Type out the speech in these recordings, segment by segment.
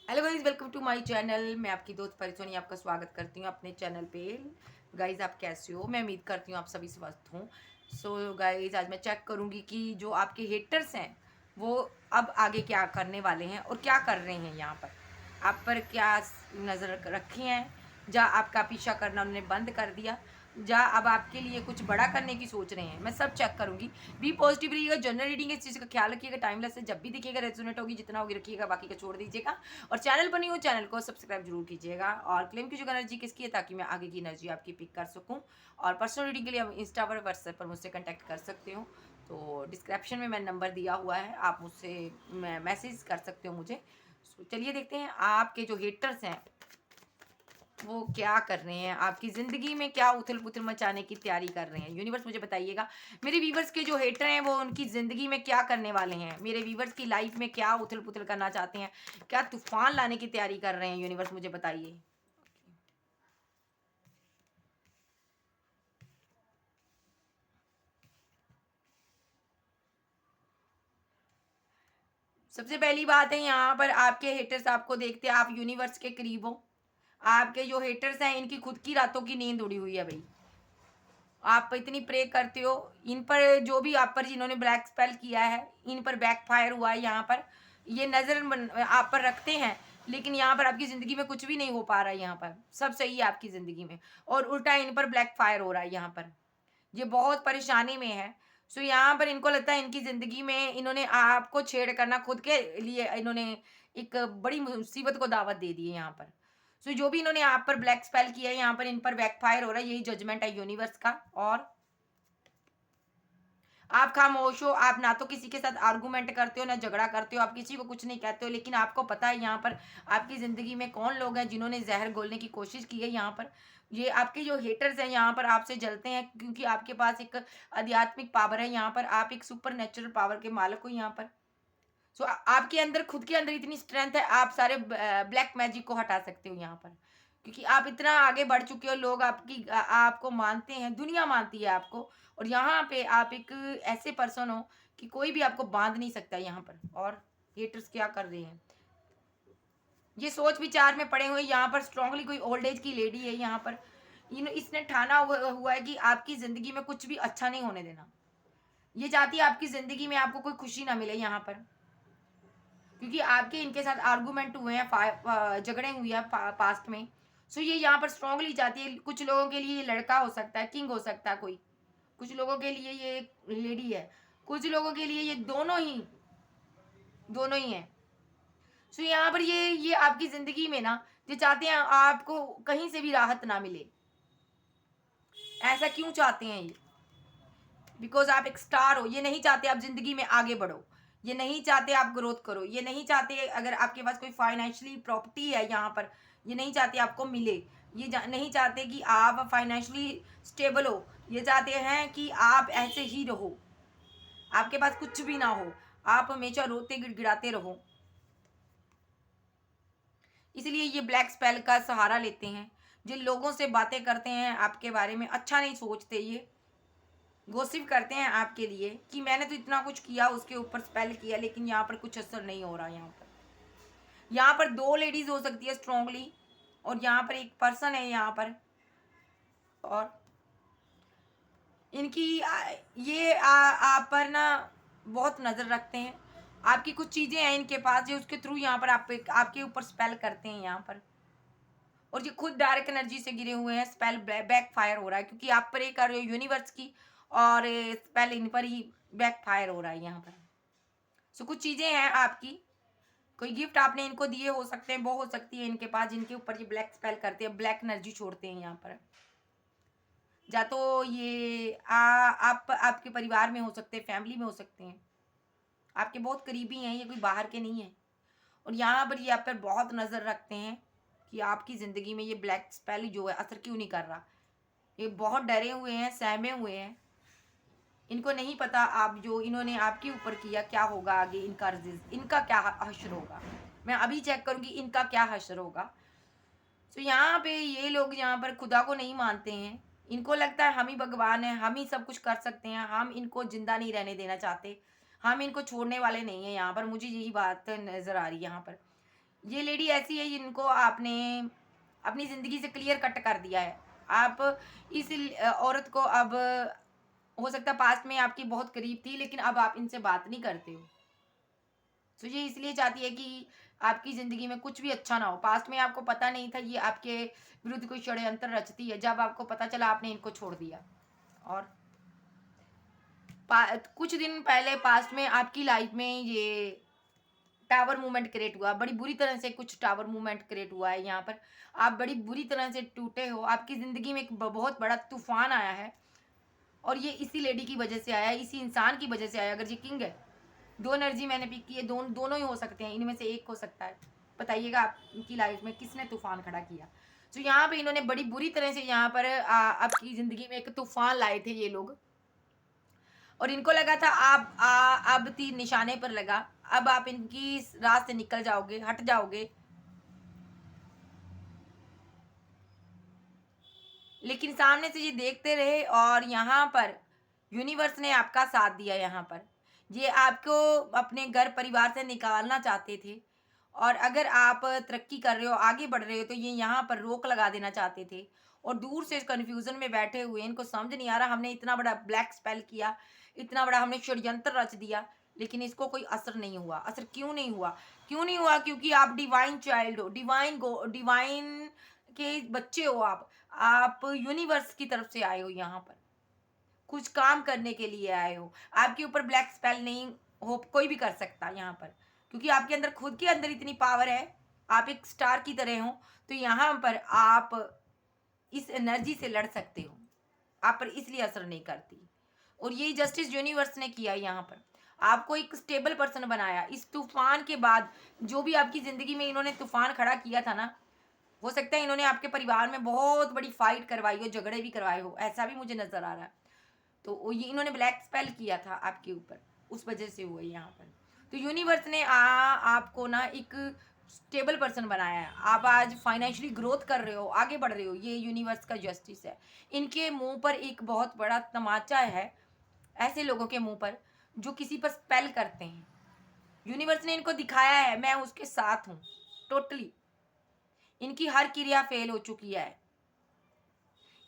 Hello guys, welcome to my channel. मैं आपकी दोस्त परिसोनी आपका स्वागत करती हूँ अपने चैनल पे। गाइज, आप कैसे हो? मैं उम्मीद करती हूँ आप सभी स्वस्थ हों। सो गाइज, आज मैं चेक करूँगी कि जो आपके हेटर्स हैं वो अब आगे क्या करने वाले हैं और क्या कर रहे हैं। यहाँ पर आप पर क्या नज़र रखी हैं, या आपका पीछा करना उन्होंने बंद कर दिया, या अब आपके लिए कुछ बड़ा करने की सोच रहे हैं। मैं सब चेक करूँगी। बी पॉजिटिव रहिएगा, जनरल रीडिंग इस चीज़ का ख्याल रखिएगा। टाइमलेस से जब भी दिखेगा रेजोनेट होगी, जितना होगी रखिएगा, बाकी का छोड़ दीजिएगा। और चैनल बनी हो चैनल को सब्सक्राइब जरूर कीजिएगा। और क्लेम कीजिएगा एनर्जी किसकी है, ताकि मैं आगे की एनर्जी आपकी पिक कर सकूं। और पर्सनल रीडिंग के लिए आप इंस्टा पर व्हाट्सएप पर मुझसे कांटेक्ट कर सकते हो। तो डिस्क्रिप्शन में मैं नंबर दिया हुआ है, आप मुझसे मैसेज कर सकते हो मुझे। चलिए देखते हैं आपके जो हेटर्स हैं वो क्या कर रहे हैं, आपकी ज़िंदगी में क्या उथल-पुथल मचाने की तैयारी कर रहे हैं। यूनिवर्स मुझे बताइएगा, मेरे व्यूवर्स के जो हेटर हैं वो उनकी ज़िंदगी में क्या करने वाले हैं, मेरे व्यूवर्स की लाइफ में क्या उथल-पुथल करना चाहते हैं, क्या तूफ़ान लाने की तैयारी कर रहे हैं। यूनिवर्स मुझे बताइए। सबसे पहली बात है, यहाँ पर आपके हेटर्स आपको देखते हैं, आप यूनिवर्स के करीब हो। आपके जो हेटर्स हैं इनकी खुद की रातों की नींद उड़ी हुई है भई। आप इतनी प्रे करते हो, इन पर जो भी आप पर जिन्होंने ब्लैक स्पेल किया है, इन पर बैकफायर हुआ है। यहाँ पर ये नज़र आप पर रखते हैं, लेकिन यहाँ पर आपकी ज़िंदगी में कुछ भी नहीं हो पा रहा है। यहाँ पर सब सही है आपकी ज़िंदगी में, और उल्टा इन पर ब्लैक फायर हो रहा है। यहाँ पर ये बहुत परेशानी में है। सो यहाँ पर इनको लगता है इनकी ज़िंदगी में इन्होंने आपको छेड़ करना खुद के लिए, इन्होंने एक बड़ी मुसीबत को दावत दे दी है यहाँ पर। सो जो भी इन्होंने आप पर ब्लैक स्पेल किया है, यहाँ पर इन पर बैकफायर हो रहा है। यही जजमेंट है यूनिवर्स का। और आप खामोश हो, आप ना तो किसी के साथ आर्गुमेंट करते हो, ना झगड़ा करते हो, आप किसी को कुछ नहीं कहते हो, लेकिन आपको पता है यहाँ पर आपकी ज़िंदगी में कौन लोग हैं जिन्होंने ज़हर घोलने की कोशिश की है। यहाँ पर ये आपके जो हेटर्स हैं यहाँ पर आपसे जलते हैं, क्योंकि आपके पास एक आध्यात्मिक पावर है। यहाँ पर आप एक सुपर नेचुरल पावर के मालिक हो। यहाँ पर सो आपके अंदर, खुद के अंदर इतनी स्ट्रेंथ है, आप सारे ब्लैक मैजिक को हटा सकते हो यहाँ पर, क्योंकि आप इतना आगे बढ़ चुके हो। लोग आपको मानते हैं, दुनिया मानती है आपको। और यहाँ पे आप एक ऐसे पर्सन हो कि कोई भी आपको बांध नहीं सकता यहाँ पर। और हेटर्स क्या कर रहे हैं, ये सोच विचार में पड़े हुए। यहाँ पर स्ट्रांगली कोई ओल्ड एज की लेडी है। यहाँ पर इसने ठाना हुआ है कि आपकी जिंदगी में कुछ भी अच्छा नहीं होने देना। ये चाहती है आपकी जिंदगी में आपको कोई खुशी ना मिले यहाँ पर, क्योंकि आपके इनके साथ आर्गुमेंट हुए हैं, झगड़े हुए हैं पास्ट में। सो ये यहाँ पर स्ट्रांगली चाहती है। कुछ लोगों के लिए ये लड़का हो सकता है, किंग हो सकता है कोई, कुछ लोगों के लिए ये लेडी है, कुछ लोगों के लिए ये दोनों ही है। सो यहाँ पर ये आपकी जिंदगी में ना, ये चाहते हैं आपको कहीं से भी राहत ना मिले। ऐसा क्यों चाहते हैं ये? बिकॉज आप एक स्टार हो। ये नहीं चाहते आप जिंदगी में आगे बढ़ो, ये नहीं चाहते आप ग्रोथ करो, ये नहीं चाहते अगर आपके पास कोई फाइनेंशियली प्रॉपर्टी है यहाँ पर, ये नहीं चाहते आपको मिले। ये नहीं चाहते कि आप फाइनेंशियली स्टेबल हो। ये चाहते हैं कि आप ऐसे ही रहो, आपके पास कुछ भी ना हो, आप हमेशा रोते गिड़गिड़ाते रहो। इसलिए ये ब्लैक स्पेल का सहारा लेते हैं। जिन लोगों से बातें करते हैं आपके बारे में अच्छा नहीं सोचते, ये गॉसिप करते हैं आपके लिए कि मैंने तो इतना कुछ किया, उसके ऊपर स्पेल किया, लेकिन यहाँ पर कुछ असर नहीं हो रहा। यहाँ पर दो लेडीज हो सकती है स्ट्रांगली, और यहाँ पर एक पर्सन है यहाँ पर। और इनकी आप पर ना बहुत नज़र रखते हैं। आपकी कुछ चीज़ें हैं इनके पास, जो उसके थ्रू यहाँ पर आपके ऊपर स्पेल करते हैं यहाँ पर। और ये खुद डायरेक्ट एनर्जी से गिरे हुए हैं। स्पेल बैक फायर हो रहा है, क्योंकि आप पर ये कर रहे हो यूनिवर्स की, और स्पेल इन पर ही बैक फायर हो रहा है यहाँ पर। सो कुछ चीज़ें हैं आपकी, कोई गिफ्ट आपने इनको दिए हो सकते हैं, वो हो सकती है इनके पास, जिनके ऊपर ये ब्लैक स्पेल करते हैं, ब्लैक एनर्जी छोड़ते हैं यहाँ पर। या तो ये आप आपके परिवार में हो सकते हैं, फैमिली में हो सकते हैं, आपके बहुत करीबी हैं, ये कोई बाहर के नहीं है। और यहाँ पर ये आप पर बहुत नज़र रखते हैं कि आपकी ज़िंदगी में ये ब्लैक स्पेल जो है असर क्यों नहीं कर रहा। ये बहुत डरे हुए हैं, सहमे हुए हैं। इनको नहीं पता आप जो इन्होंने आपके ऊपर किया क्या होगा आगे, इनका क्या हश्र होगा। मैं अभी चेक करूंगी इनका क्या हश्र होगा। तो यहाँ पे ये लोग यहाँ पर खुदा को नहीं मानते हैं। इनको लगता है हम ही भगवान हैं, हम ही सब कुछ कर सकते हैं, हम इनको जिंदा नहीं रहने देना चाहते, हम इनको छोड़ने वाले नहीं हैं। यहाँ पर मुझे यही बात नज़र आ रही है यहाँ पर। ये लेडी ऐसी है जिनको आपने अपनी ज़िंदगी से क्लियर कट कर दिया है। आप इस औरत को अब हो सकता है पास्ट में आपकी बहुत करीब थी, लेकिन अब आप इनसे बात नहीं करते हो। तो ये इसलिए चाहती है कि आपकी ज़िंदगी में कुछ भी अच्छा ना हो। पास्ट में आपको पता नहीं था ये आपके विरुद्ध कोई षड्यंत्र रचती है। जब आपको पता चला आपने इनको छोड़ दिया। और कुछ दिन पहले पास्ट में आपकी लाइफ में ये टावर मूवमेंट क्रिएट हुआ, बड़ी बुरी तरह से कुछ टावर मूवमेंट क्रिएट हुआ है यहाँ पर। आप बड़ी बुरी तरह से टूटे हो, आपकी ज़िंदगी में एक बहुत बड़ा तूफान आया है और ये इसी लेडी की वजह से आया है, इसी इंसान की वजह से आया। अगर ये किंग है, दो एनर्जी मैंने पिक की है, दोनों ही हो सकते हैं, इनमें से एक हो सकता है। बताइएगा आपकी लाइफ में किसने तूफान खड़ा किया। तो यहाँ पे इन्होंने बड़ी बुरी तरह से यहाँ पर आपकी ज़िंदगी में एक तूफान लाए थे ये लोग, और इनको लगा था आप अब तीर निशाने पर लगा, अब आप इनकी राह से निकल जाओगे, हट जाओगे। लेकिन सामने से ये देखते रहे और यहाँ पर यूनिवर्स ने आपका साथ दिया। यहाँ पर ये आपको अपने घर परिवार से निकालना चाहते थे, और अगर आप तरक्की कर रहे हो, आगे बढ़ रहे हो, तो ये यहाँ पर रोक लगा देना चाहते थे। और दूर से कन्फ्यूजन में बैठे हुए, इनको समझ नहीं आ रहा हमने इतना बड़ा ब्लैक स्पेल किया, इतना बड़ा हमने षड्यंत्र रच दिया, लेकिन इसको कोई असर नहीं हुआ। असर क्यों नहीं हुआ? क्यों नहीं हुआ? क्योंकि आप डिवाइन चाइल्ड हो, डिवाइन के बच्चे हो आप यूनिवर्स की तरफ से आए हो, यहाँ पर कुछ काम करने के लिए आए हो। आपके ऊपर ब्लैक स्पेल नहीं हो कोई भी कर सकता यहाँ पर, क्योंकि आपके अंदर खुद के अंदर इतनी पावर है, आप एक स्टार की तरह हो। तो यहाँ पर आप इस एनर्जी से लड़ सकते हो, आप पर इसलिए असर नहीं करती। और यही जस्टिस यूनिवर्स ने किया है। यहाँ पर आपको एक स्टेबल पर्सन बनाया। इस तूफान के बाद जो भी आपकी ज़िंदगी में इन्होंने तूफान खड़ा किया था ना, हो सकता है इन्होंने आपके परिवार में बहुत बड़ी फाइट करवाई हो, झगड़े भी करवाए हो, ऐसा भी मुझे नज़र आ रहा है। तो ये इन्होंने ब्लैक स्पेल किया था आपके ऊपर, उस वजह से हुआ है यहाँ पर। तो यूनिवर्स ने आपको ना एक स्टेबल पर्सन बनाया है। आप आज फाइनेंशियली ग्रोथ कर रहे हो, आगे बढ़ रहे हो, ये यूनिवर्स का जस्टिस है। इनके मुंह पर एक बहुत बड़ा तमाचा है, ऐसे लोगों के मुंह पर जो किसी पर स्पेल करते हैं। यूनिवर्स ने इनको दिखाया है मैं उसके साथ हूँ टोटली। इनकी हर क्रिया फेल हो चुकी है।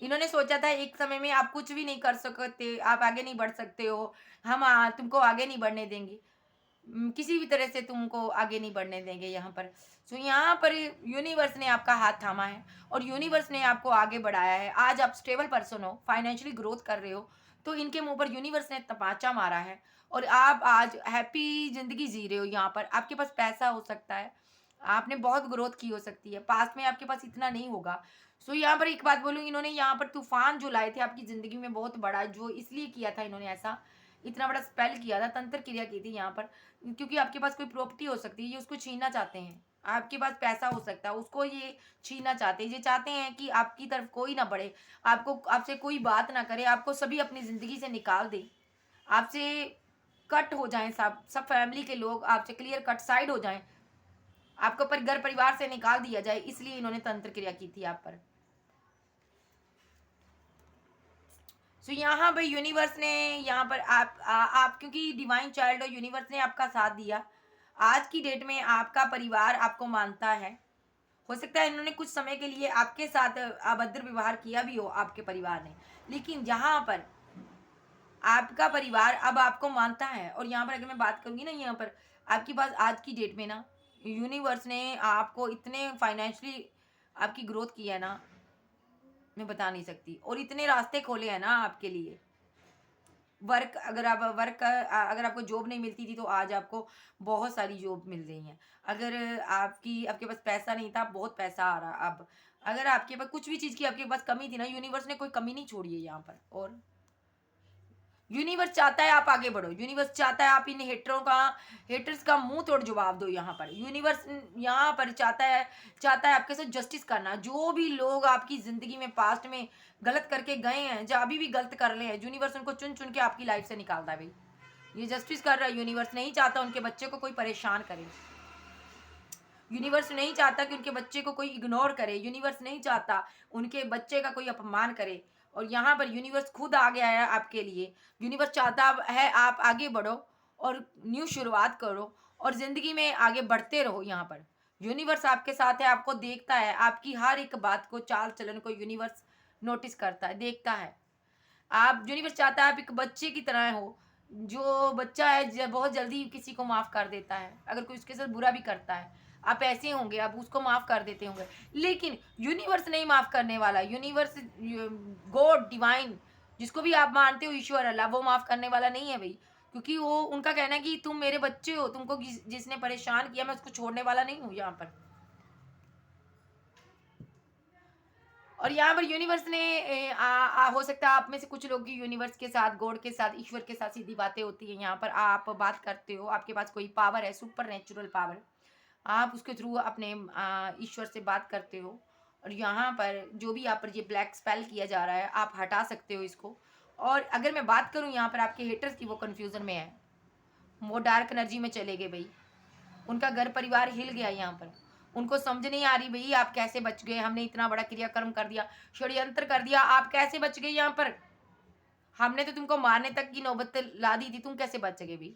इन्होंने सोचा था एक समय में आप कुछ भी नहीं कर सकते, आप आगे नहीं बढ़ सकते हो, हम तुमको आगे नहीं बढ़ने देंगे, किसी भी तरह से तुमको आगे नहीं बढ़ने देंगे यहाँ पर। सो यहाँ पर यूनिवर्स ने आपका हाथ थामा है और यूनिवर्स ने आपको आगे बढ़ाया है। आज आप स्टेबल पर्सन हो, फाइनेंशियली ग्रोथ कर रहे हो, तो इनके मुंह पर यूनिवर्स ने तपाचा मारा है और आप आज हैप्पी ज़िंदगी जी रहे हो। यहाँ पर आपके पास पैसा हो सकता है, आपने बहुत ग्रोथ की हो सकती है, पास्ट में आपके पास इतना नहीं होगा। सो यहाँ पर एक बात बोलूँ, इन्होंने यहाँ पर तूफान जो लाए थे आपकी ज़िंदगी में बहुत बड़ा, जो इसलिए किया था इन्होंने ऐसा, इतना बड़ा स्पेल किया था, तंत्र क्रिया की थी यहाँ पर, क्योंकि आपके पास कोई प्रॉपर्टी हो सकती है, ये उसको छीनना चाहते हैं। आपके पास पैसा हो सकता है, उसको ये छीनना चाहते हैं। ये चाहते हैं कि आपकी तरफ कोई ना बढ़े, आपको आपसे कोई बात ना करे, आपको सभी अपनी ज़िंदगी से निकाल दे, आपसे कट हो जाएं, सब फैमिली के लोग आपसे क्लियर कट साइड हो जाएं, आपको पर घर परिवार से निकाल दिया जाए। इसलिए इन्होंने तंत्र क्रिया की थी आप पर। सो यहाँ भाई यूनिवर्स ने यहाँ पर आप क्योंकि डिवाइन चाइल्ड हो, यूनिवर्स ने आपका साथ दिया। आज की डेट में आपका परिवार आपको मानता है। हो सकता है इन्होंने कुछ समय के लिए आपके साथ अभद्र व्यवहार किया भी हो आपके परिवार ने, लेकिन यहाँ पर आपका परिवार अब आपको मानता है। और यहाँ पर अगर मैं बात करूँगी ना, यहाँ पर आपके पास आज की डेट में ना यूनिवर्स ने आपको इतने फाइनेंशियली आपकी ग्रोथ की है ना, मैं बता नहीं सकती, और इतने रास्ते खोले हैं ना आपके लिए। अगर आपको जॉब नहीं मिलती थी, तो आज आपको बहुत सारी जॉब मिल रही हैं। अगर आपके पास पैसा नहीं था, बहुत पैसा आ रहा अब। अगर आपके पास कुछ भी चीज़ की आपके पास कमी थी ना, यूनिवर्स ने कोई कमी नहीं छोड़ी है यहाँ पर। और यूनिवर्स चाहता है आप आगे बढ़ो, यूनिवर्स चाहता है आप इन हेटर्स का मुंह तोड़ जवाब दो। यहाँ पर यूनिवर्स यहाँ पर चाहता है आपके साथ जस्टिस करना। जो भी लोग आपकी ज़िंदगी में पास्ट में गलत करके गए हैं, जो अभी भी गलत कर रहे हैं, यूनिवर्स उनको चुन चुन के आपकी लाइफ से निकालता है भाई। ये जस्टिस कर रहा है। यूनिवर्स नहीं चाहता उनके बच्चे को कोई परेशान करे, यूनिवर्स नहीं चाहता कि उनके बच्चे को कोई इग्नोर करे, यूनिवर्स नहीं चाहता उनके बच्चे का कोई अपमान करे। और यहाँ पर यूनिवर्स खुद आ गया है आपके लिए। यूनिवर्स चाहता है आप आगे बढ़ो और न्यू शुरुआत करो और ज़िंदगी में आगे बढ़ते रहो। यहाँ पर यूनिवर्स आपके साथ है, आपको देखता है, आपकी हर एक बात को, चाल चलन को यूनिवर्स नोटिस करता है, देखता है। आप यूनिवर्स चाहता है आप एक बच्चे की तरह हो, जो बच्चा है बहुत जल्दी किसी को माफ़ कर देता है, अगर कोई उसके साथ बुरा भी करता है, आप ऐसे होंगे, आप उसको माफ़ कर देते होंगे। लेकिन यूनिवर्स नहीं माफ़ करने वाला, यूनिवर्स, गॉड, डिवाइन, जिसको भी आप मानते हो, ईश्वर, अल्लाह, वो माफ़ करने वाला नहीं है भई। क्योंकि वो, उनका कहना है कि तुम मेरे बच्चे हो, तुमको जिसने परेशान किया, मैं उसको छोड़ने वाला नहीं हूँ यहाँ पर। और यहाँ पर यूनिवर्स ने हो सकता है आप में से कुछ लोग की यूनिवर्स के साथ, गॉड के साथ, ईश्वर के साथ सीधी बातें होती हैं। यहाँ पर आप बात करते हो, आपके पास कोई पावर है, सुपर नेचुरल पावर, आप उसके थ्रू अपने ईश्वर से बात करते हो। और यहाँ पर जो भी आप पर ये ब्लैक स्पेल किया जा रहा है, आप हटा सकते हो इसको। और अगर मैं बात करूँ यहाँ पर आपके हेटर्स की, वो कन्फ्यूज़न में है, वो डार्क एनर्जी में चले गए भाई, उनका घर परिवार हिल गया यहाँ पर। उनको समझ नहीं आ रही भई आप कैसे बच गए, हमने इतना बड़ा क्रियाकर्म कर दिया, षड्यंत्र कर दिया, आप कैसे बच गए यहाँ पर? हमने तो तुमको मारने तक की नौबत ला दी थी, तुम कैसे बच गए भई?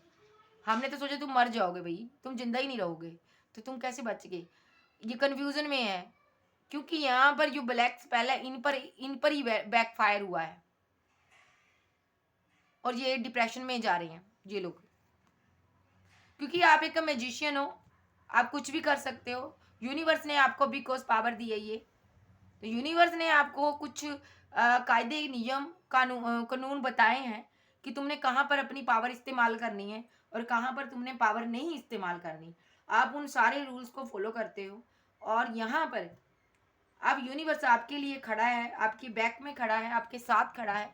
हमने तो सोचा तुम मर जाओगे भई, तुम ज़िंदा ही नहीं रहोगे, तो तुम कैसे बच गए? ये कन्फ्यूज़न में है, क्योंकि यहाँ पर जो ब्लैक स्पेल है, इन पर ही बैकफायर हुआ है। और ये डिप्रेशन में जा रहे हैं ये लोग। क्योंकि आप एक मैजिशियन हो, आप कुछ भी कर सकते हो। यूनिवर्स ने आपको बिकॉज़ पावर दी है ये। तो यूनिवर्स ने आपको कुछ कायदे, नियम, कानून बताए हैं कि तुमने कहाँ पर अपनी पावर इस्तेमाल करनी है और कहाँ पर तुमने पावर नहीं इस्तेमाल करनी। आप उन सारे रूल्स को फ़ॉलो करते हो और यहाँ पर अब यूनिवर्स आपके लिए खड़ा है, आपकी बैक में खड़ा है, आपके साथ खड़ा है।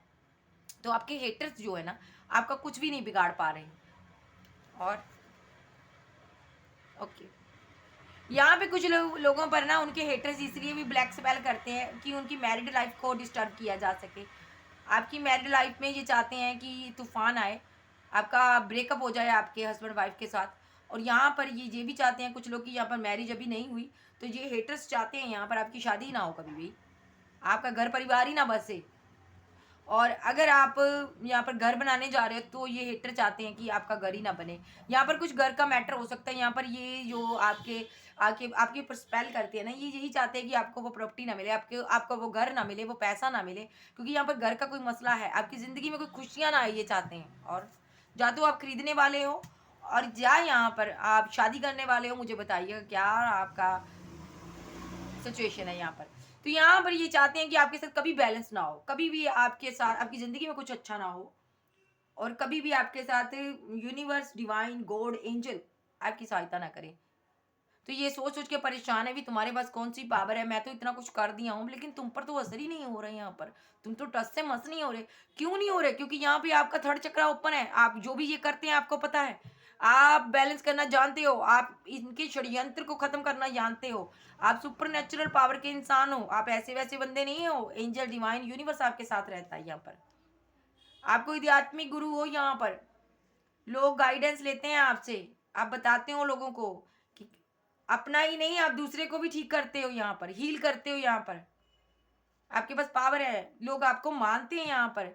तो आपके हेटर्स जो है ना, आपका कुछ भी नहीं बिगाड़ पा रहे हैं। और ओके, यहाँ पे कुछ लोगों पर ना, उनके हेटर्स इसलिए भी ब्लैक स्पेल करते हैं कि उनकी मैरिड लाइफ को डिस्टर्ब किया जा सके। आपकी मैरिड लाइफ में ये चाहते हैं कि तूफान आए, आपका ब्रेकअप हो जाए आपके हस्बैंड वाइफ के साथ। और यहाँ पर ये भी चाहते हैं कुछ लोग कि यहाँ पर मैरिज अभी नहीं हुई, तो ये हेटर्स चाहते हैं यहाँ पर आपकी शादी ही ना हो कभी भी, आपका घर परिवार ही ना बसे। और अगर आप यहाँ पर घर बनाने जा रहे हो, तो ये हेटर चाहते हैं कि आपका घर ही ना बने। यहाँ पर कुछ घर का मैटर हो सकता है, यहाँ पर ये जो आपके ऊपर स्पेल करते हैं ना, ये यही चाहते हैं कि आपको वो प्रॉपर्टी ना मिले, आपको वो घर ना मिले, वो पैसा ना मिले, क्योंकि यहाँ पर घर का कोई मसला है, आपकी ज़िंदगी में कोई खुशियाँ ना आए, ये चाहते हैं। और या तो आप खरीदने वाले हो, और या यहाँ पर आप शादी करने वाले हो, मुझे बताइएगा क्या आपका सिचुएशन है यहाँ पर। तो यहाँ पर ये चाहते हैं कि आपके साथ कभी बैलेंस ना हो, कभी भी आपके साथ आपकी ज़िंदगी में कुछ अच्छा ना हो, और कभी भी आपके साथ यूनिवर्स, डिवाइन, गॉड, एंजल आपकी सहायता ना करें। तो ये सोच सोच के परेशान है भी तुम्हारे पास कौन सी पावर है, मैं तो इतना कुछ कर दिया हूँ, लेकिन तुम पर तो असर ही नहीं हो रहा है। यहाँ पर तुम तो टस से मस नहीं हो रहे। क्यों नहीं हो रहे? क्योंकि यहाँ पे आपका थर्ड चक्र ओपन है। आप जो भी ये करते हैं आपको पता है, आप बैलेंस करना जानते हो, आप इनके षड्यंत्र को खत्म करना जानते हो, आप सुपर नेचुरल पावर के इंसान हो, आप ऐसे वैसे बंदे नहीं हो। एंजल, डिवाइन, यूनिवर्स आपके साथ रहता है। यहाँ पर आप कोई आध्यात्मिक गुरु हो, यहाँ पर लोग गाइडेंस लेते हैं आपसे, आप बताते हो लोगों को कि अपना ही नहीं, आप दूसरे को भी ठीक करते हो, यहाँ पर हील करते हो। यहाँ पर आपके पास पावर है, लोग आपको मानते हैं यहाँ पर,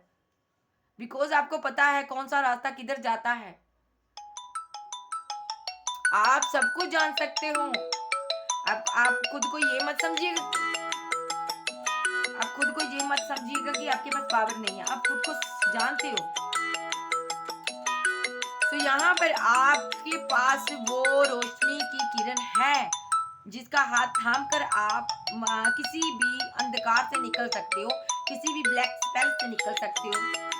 बिकॉज आपको पता है कौन सा रास्ता किधर जाता है। आप सब कुछ जान सकते हो। आप खुद को ये मत समझिएगा, आप खुद को ये मत समझिएगा कि आपके पास पावर नहीं है, आप खुद को जानते हो। तो यहाँ पर आपके पास वो रोशनी की किरण है, जिसका हाथ थाम कर आप किसी भी अंधकार से निकल सकते हो, किसी भी ब्लैक स्पेल से निकल सकते हो।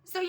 सो